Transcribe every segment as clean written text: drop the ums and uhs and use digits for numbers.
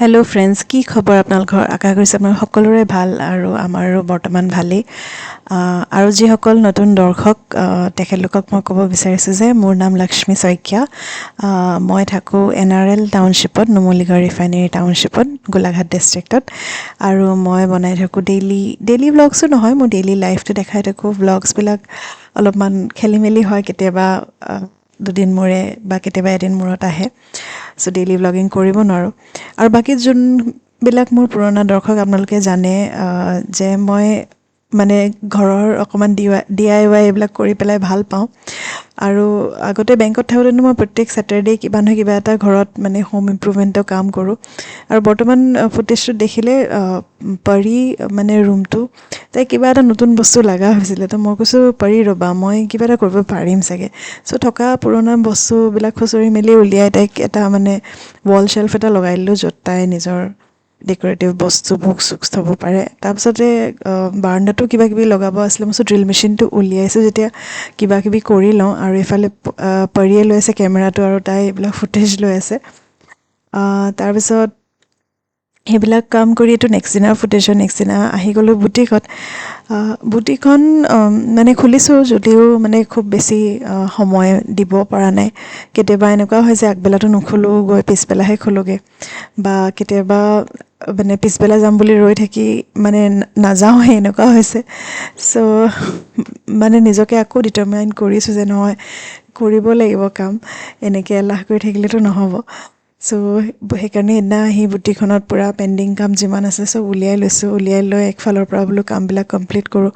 Hello' friends, কি খবৰ আপোনালোকৰ? আশা কৰিছোঁ আপোনালোক সকলোৰে ভাল আৰু আমাৰো বৰ্তমান ভালেই। আৰু যিসকল নতুন দৰ্শক, তেখেতলোকক মই ক'ব বিচাৰিছোঁ যে মোৰ নাম লক্ষ্মী শইকীয়া। মই থাকোঁ NRL টাউনশ্বিপত, নুমলীগড় ৰিফাইনেৰী টাউনশ্বিপত, গোলাঘাট ডিষ্ট্ৰিক্টত। আৰু মই বনাই থাকোঁ ডেইলি ভ্লগছো নহয়, মোৰ ডেইলি লাইফটো দেখাই থাকোঁ। ভ্লগছবিলাক অলপমান খেলি মেলি হয়, কেতিয়াবা দুদিন মূৰে বা কেতিয়াবা এদিন মূৰত আহে। চ' ডেইলি ভ্লগিং কৰিব নোৱাৰোঁ। আৰু বাকী যোনবিলাক মোৰ পুৰণা দৰ্শক, আপোনালোকে জানে যে মই মানে ঘৰৰ অকণমান DIY এইবিলাক কৰি পেলাই ভাল পাওঁ। আৰু আগতে বেংকত থাকোঁতেনো মই প্ৰত্যেক ছেটাৰডে কিবা নহয় কিবা এটা ঘৰত মানে হোম ইম্প্ৰুভমেণ্টৰ কাম কৰোঁ। আৰু বৰ্তমান ফুটেজটোত দেখিলে পৰী মানে ৰুমটো, তাই কিবা এটা নতুন বস্তু লগা হৈছিলে। তো মই কৈছোঁ, পৰী ৰ'বা, মই কিবা এটা কৰিব পাৰিম চাগে। চ' থকা পুৰণা বস্তুবিলাক খুচৰি মেলি উলিয়াই তাইক এটা মানে ৱাল শ্বেল্ফ এটা লগাই দিলোঁ, য'ত তাই নিজৰ ডেক'ৰেটিভ বস্তু বুকছ থ'ব পাৰে। তাৰপিছতে বাৰাণ্ডাতো কিবা কিবি লগাব আছিলে। মই ড্ৰিল মেচিনটো উলিয়াইছোঁ যেতিয়া কিবা কিবি কৰি লওঁ। আৰু এইফালে পৰীয়ে লৈ আছে কেমেৰাটো, আৰু তাই এইবিলাক ফুটেজ লৈ আছে। তাৰপিছত সেইবিলাক কাম কৰি এইটো নেক্সট দিনা আহি গ'লোঁ বুটিকত। বুটিকখন মানে খুলিছোঁ যদিও মানে খুব বেছি সময় দিব পৰা নাই। কেতিয়াবা এনেকুৱা হয় যে আগবেলাটো নুখোলোঁ, গৈ পিছবেলাহে খোলোঁগৈ। বা কেতিয়াবা মানে পিছবেলা যাম বুলি ৰৈ থাকি মানে নাযাওঁহে, এনেকুৱা হৈছে। চ' মানে নিজকে আকৌ ডিটাৰমাইন কৰিছোঁ যে নহয়, কৰিব লাগিব কাম, এনেকৈ এলাহ কৰি থাকিলেতো নহ'ব। চ' সেইকাৰণে সেইদিনা আহি বুটিকখনত পূৰা পেণ্ডিং কাম যিমান আছে চব উলিয়াই লৈছোঁ। উলিয়াই লৈ একফালৰ পৰা বোলো কামবিলাক কমপ্লিট কৰোঁ।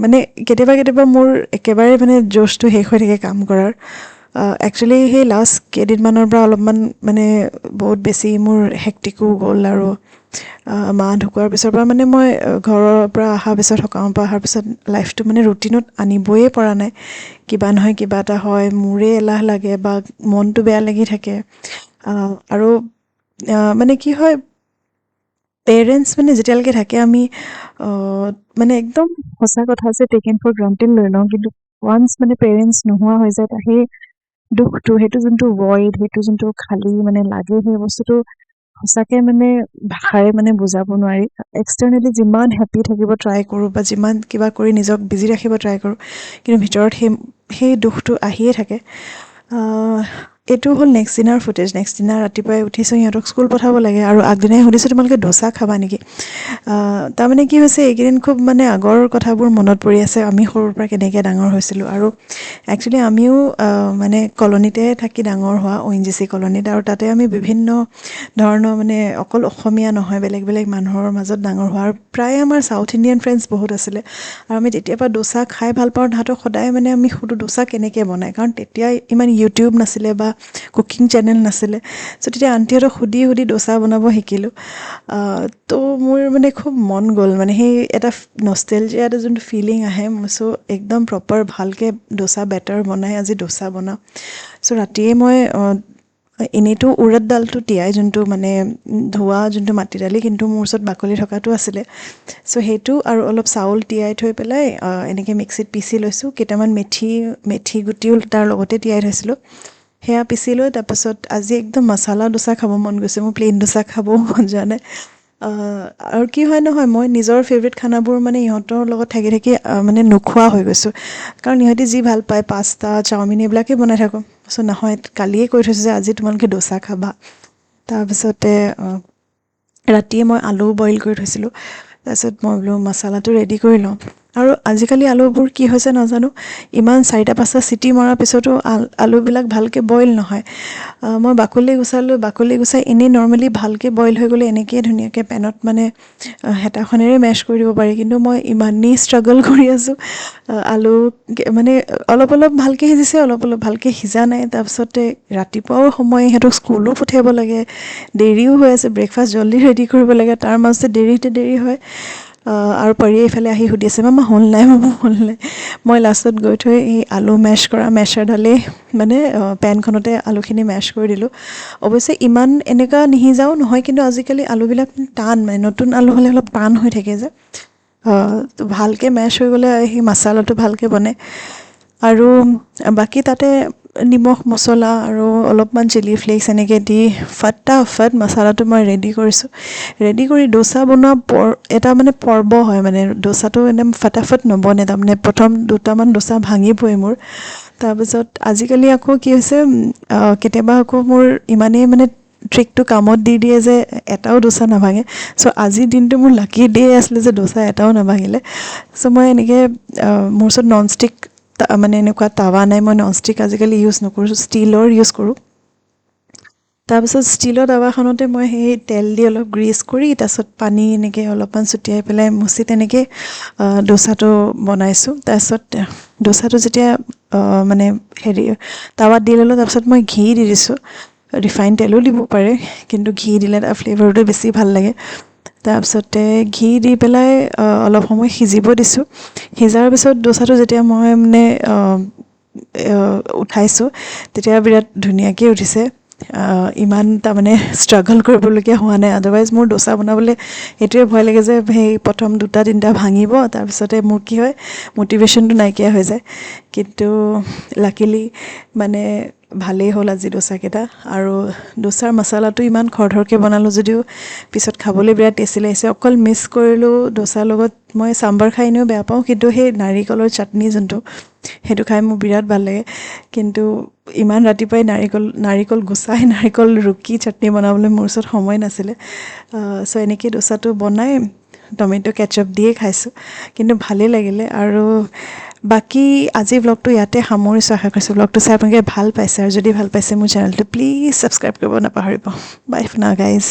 মানে কেতিয়াবা মোৰ একেবাৰে মানে জ'চটো শেষ হৈ থাকে কাম কৰাৰ। একচুৱেলি সেই লাষ্ট কেইদিনমানৰ পৰা অলপমান মানে বহুত বেছি মোৰ হেক্টিকো গ'ল। আৰু মা ঢুকোৱাৰ পিছৰ পৰা মানে মই ঘৰৰ পৰা অহাৰ পিছত, সকামৰ পৰা অহাৰ পিছত লাইফটো মানে ৰুটিনত আনিবই পৰা নাই। কিবা নহয় কিবা এটা হয়, মোৰে এলাহ লাগে বা মনটো বেয়া লাগি থাকে। আৰু মানে কি হয়, পেৰেণ্টছ মানে যেতিয়ালৈকে থাকে আমি মানে একদম সঁচা কথা যে টেকেন ফৰ গ্ৰাণ্টেড লৈ লওঁ। কিন্তু ওৱান্স মানে পেৰেণ্টছ নোহোৱা হৈ যায়, সেই দুখটো, সেইটো যোনটো ভইড, সেইটো যোনটো খালী মানে লাগে, সেই বস্তুটো সঁচাকৈ মানে ভাষাৰে মানে বুজাব নোৱাৰি। এক্সটাৰ্নেলি যিমান হেপ্পী থাকিব ট্ৰাই কৰোঁ বা যিমান কিবা কৰি নিজক বিজি ৰাখিব ট্ৰাই কৰোঁ, কিন্তু ভিতৰত সেই দুখটো আহিয়ে থাকে। এইটো হ'ল নেক্সট দিনাৰ ফুটেজ। নেক্সট দিনা ৰাতিপুৱাই উঠিছোঁ, সিহঁতক স্কুল পঠাব লাগে। আৰু আগদিনাই সুধিছোঁ, তোমালোকে ডোচা খাবা নেকি? তাৰমানে কি হৈছে, এইকেইদিন খুব মানে আগৰ কথাবোৰ মনত পৰি আছে, আমি সৰুৰ পৰা কেনেকৈ ডাঙৰ হৈছিলোঁ। আৰু একচুৱেলি আমিও মানে কলনীতে থাকি ডাঙৰ হোৱা, ONGC কলনীত। আৰু তাতে আমি বিভিন্ন ধৰণৰ মানে অকল অসমীয়া নহয়, বেলেগ বেলেগ মানুহৰ মাজত ডাঙৰ হোৱা। আৰু প্ৰায় আমাৰ ছাউথ ইণ্ডিয়ান ফ্ৰেণ্ডছ বহুত আছিলে। আৰু আমি তেতিয়াৰ পৰা ডোচা খাই ভাল পাওঁ। তাহাঁতক সদায় মানে আমি সুধোঁ ডোচা কেনেকৈ বনায়, কাৰণ তেতিয়া ইমান ইউটিউব নাছিলে বা কুকিং চেনেল নাছিলে। চ' তেতিয়া আণ্টিহঁতক সুধি ডোচা বনাব শিকিলোঁ। তো মোৰ মানে খুব মন গ'ল, মানে সেই এটা নষ্টেলজিয়া, এটা যোনটো ফিলিং আহে। চ' একদম প্ৰপাৰ ভালকৈ ডোচা বেটাৰ বনাই আজি ডোচা বনাওঁ। চ' ৰাতিয়ে মই এনেইতো উৰদ দালটো তিয়াই, যোনটো মানে ধোৱা যোনটো মাটি দালি, কিন্তু মোৰ ওচৰত বাকলি থকাটো আছিলে। চ' সেইটো আৰু অলপ চাউল তিয়াই থৈ পেলাই এনেকৈ মিক্সিত পিচি লৈছোঁ। কেইটামান মেথি গুটিও তাৰ লগতে তিয়াই থৈছিলোঁ, সেয়া পিচি লৈ তাৰপাছত আজি একদম মছলা ডোচা খাব মন গৈছে, মোৰ প্লেইন ডোচা খাবও মন যোৱা নাই। আৰু কি হয় নহয়, মই নিজৰ ফেভৰেট খানাবোৰ মানে ইহঁতৰ লগত থাকি থাকি মানে নোখোৱা হৈ গৈছোঁ। কাৰণ ইহঁতি যি ভাল পায়, পাস্তা, চাওমিন, এইবিলাকেই বনাই থাকোঁ। চ' নহয়, কালিয়ে কৈ থৈছোঁ যে আজি তোমালোকে ডোচা খাবা। তাৰপিছতে ৰাতিয়ে মই আলু বইল কৰি থৈছিলোঁ। তাৰপিছত মই বোলো মছলাটো ৰেডি কৰি লওঁ। আৰু আজিকালি আলুবোৰ কি হৈছে নাজানো, ইমান 4-5টা চিটি মৰাৰ পিছতো আলুবিলাক ভালকৈ বইল নহয়। মই বাকলি গুচাই এনেই নৰ্মেলি ভালকৈ বইল হৈ গ'লে এনেকৈয়ে ধুনীয়াকৈ পেনত মানে হেতাখনেৰে মেছ কৰি দিব পাৰি। কিন্তু মই ইমানেই ষ্ট্ৰাগল কৰি আছোঁ, আলু মানে অলপ ভালকৈ সিজিছে, অলপ ভালকৈ সিজা নাই। তাৰপিছতে ৰাতিপুৱাও সময়, সিহঁতক স্কুলো পঠিয়াব লাগে, দেৰিও হৈ আছে, ব্ৰেকফাষ্ট জল্দি ৰেডি কৰিব লাগে, তাৰ মাজতে দেৰি হয়। আৰু পৰীয়ে এইফালে আহি সুধি আছে, মামা হ'ল নাই? মই লাষ্টত গৈ থৈ এই আলু মেছ কৰা মেছাৰডালেই মানে পেনখনতে আলুখিনি মেছ কৰি দিলোঁ। অৱশ্যে ইমান এনেকুৱা নিসিজাও নহয়, কিন্তু আজিকালি আলুবিলাক টান, মানে নতুন আলু হ'লে অলপ টান হৈ থাকে যে। তো ভালকৈ মেছ হৈ গ'লে সেই মছলাটো ভালকৈ বনে। আৰু বাকী তাতে নিমখ মছলা আৰু অলপমান চিলি ফ্লেক্স এনেকৈ দি ফটাফট মছলাটো মই ৰেডি কৰিছোঁ। ৰেডি কৰি ডোচা বনোৱা এটা মানে পৰ্ব হয়, মানে ডোচাটো একদম ফটাফট নবনে, তাৰমানে প্ৰথম দুটামান ডোচা ভাঙিবই মোৰ। তাৰপিছত আজিকালি আকৌ কি হৈছে, কেতিয়াবা আকৌ মোৰ ইমানেই মানে ট্ৰিকটো কামত দি দিয়ে যে এটাও ডোচা নাভাঙে। ছ' আজিৰ দিনটো মোৰ লাকি ডে আছিলে যে ডোচা এটাও নাভাঙিলে। ছ' মই এনেকৈ মোৰ ওচৰত ননষ্টিক মানে এনেকুৱা টাৱা নাই, মই ননষ্টিক আজিকালি ইউজ নকৰোঁ, ষ্টীলৰ ইউজ কৰোঁ। তাৰপিছত ষ্টীলৰ টাৱাখনতে মই সেই তেল দি অলপ গ্ৰীচ কৰি তাৰপিছত পানী এনেকৈ অলপমান ছটিয়াই পেলাই মুচি তেনেকৈ ডোচাটো বনাইছোঁ। তাৰপিছত ডোচাটো যেতিয়া মানে হেৰি টাৱাত দি ল'লোঁ, তাৰপিছত মই ঘি দি দিছোঁ। ৰিফাইন তেলো দিব পাৰে, কিন্তু ঘি দিলে তাৰ ফ্লেভাৰটো বেছি ভাল লাগে। তাৰপিছতে ঘি দি পেলাই অলপ সময় সিজিব দিছোঁ। সিজাৰ পিছত ডোচাটো যেতিয়া মই মানে উঠাইছোঁ, তেতিয়া বিৰাট ধুনীয়াকৈ উঠিছে। ইমান তাৰমানে ষ্ট্ৰাগল কৰিবলগীয়া হোৱা নাই। আদাৰৱাইজ মোৰ ডোচা বনাবলৈ সেইটোৱে ভয় লাগে যে সেই প্ৰথম দুটা তিনিটা ভাঙিব, তাৰপিছতে মোৰ কি হয়, মটিভেশ্যনটো নাইকিয়া হৈ যায়। কিন্তু লাকিলি মানে ভালেই হ'ল আজি ডোচাকেইটা। আৰু ডোচাৰ মছলাটো ইমান খৰধৰকৈ বনালোঁ যদিও পিছত খাবলৈ বিৰাট টেষ্টি লাগিছে। অকল মিছ কৰিলোঁ ডোচাৰ লগত, মই চাম্বাৰ খাই এনেও বেয়া পাওঁ, কিন্তু সেই নাৰিকলৰ চাটনি যোনটো, সেইটো খাই মোৰ বিৰাট ভাল লাগে। কিন্তু ইমান ৰাতিপুৱাই নাৰিকল গুচাই নাৰিকল ৰুকি চাটনি বনাবলৈ মোৰ ওচৰত সময় নাছিলে। ছ' এনেকৈ ডোচাটো বনাই টমেট' কেটচআপ দিয়ে খাইছোঁ, কিন্তু ভালেই লাগিলে। আৰু বাকী আজিৰ ব্লগটো ইয়াতে সামৰিছোঁ। আশা কৰিছোঁ ব্লগটো চাই আপোনালোকে ভাল পাইছে, আৰু যদি ভাল পাইছে মোৰ চেনেলটো প্লিজ ছাবস্ক্ৰাইব কৰিব নাপাহৰিব। বাই ফৰ নাও গাইজ।